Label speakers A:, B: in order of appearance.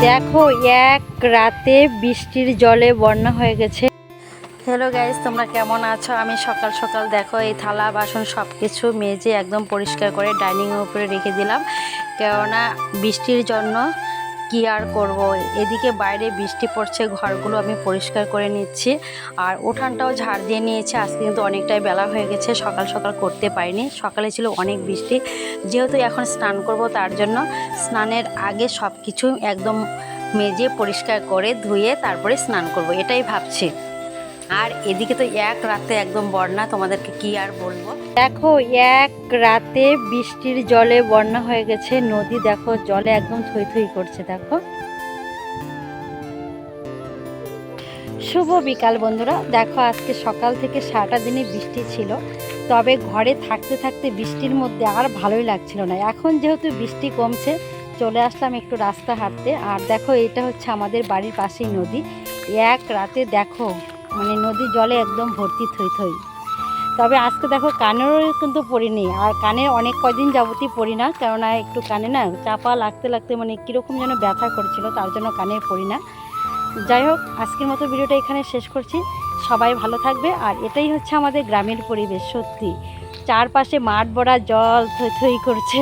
A: দেখো এক রাতে বৃষ্টির জলে বন্যা হয়ে গেছে। হ্যালো গাইস, তোমরা কেমন আছো? আমি সকাল সকাল দেখো এই থালা বাসন সব কিছু মেজে একদম পরিষ্কার করে ডাইনিংয়ের উপরে রেখে দিলাম, কেননা বৃষ্টির জন্য কি আর করব। এদিকে বাইরে বৃষ্টি পড়ছে, ঘরগুলো আমি পরিষ্কার করে নিচ্ছি আর উঠানটাও ঝাড় দিয়ে নিয়েছি। আজকে কিন্তু অনেকটাই বেলা হয়ে গেছে, সকাল সকাল করতে পারিনি। সকালে ছিল অনেক বৃষ্টি, যেহেতু এখন স্নান করব তার জন্য স্নানের আগে সব কিছু একদম মেজে পরিষ্কার করে ধুয়ে তারপরে স্নান করব, এটাই ভাবছি। আর এদিকে তো এক রাতে একদম বন্যা, তোমাদেরকে কি আর বলবো। দেখো এক রাতে বৃষ্টির জলে বন্যা হয়ে গেছে। নদী দেখো জলে একদম থই থই করছে। দেখো, শুভ বিকাল বন্ধুরা। দেখো আজকে সকাল থেকে সারাটা দিনে বৃষ্টি ছিল, তবে ঘরে থাকতে থাকতে বৃষ্টির মধ্যে আর ভালোই লাগছিল না। এখন যেহেতু বৃষ্টি কমছে, চলে আসলাম একটু রাস্তা হাঁটতে। আর দেখো এটা হচ্ছে আমাদের বাড়ির পাশেই নদী। এক রাতে দেখো মানে নদী জলে একদম ভর্তি থই থই। তবে আজকে দেখো কানেরও কিন্তু পরিনি, আর কানে অনেক কদিন যাবতই পরি না, কেননা একটু কানে না চাপা লাগতে লাগতে মানে কীরকম যেন ব্যথা করছিল, তার জন্য কানে পরি না। যাই হোক, আজকের মতো ভিডিওটা এখানে শেষ করছি। সবাই ভালো থাকবে। আর এটাই হচ্ছে আমাদের গ্রামের পরিবেশ। সত্যি চারপাশে মাঠ ভরা জল থই থই করছে।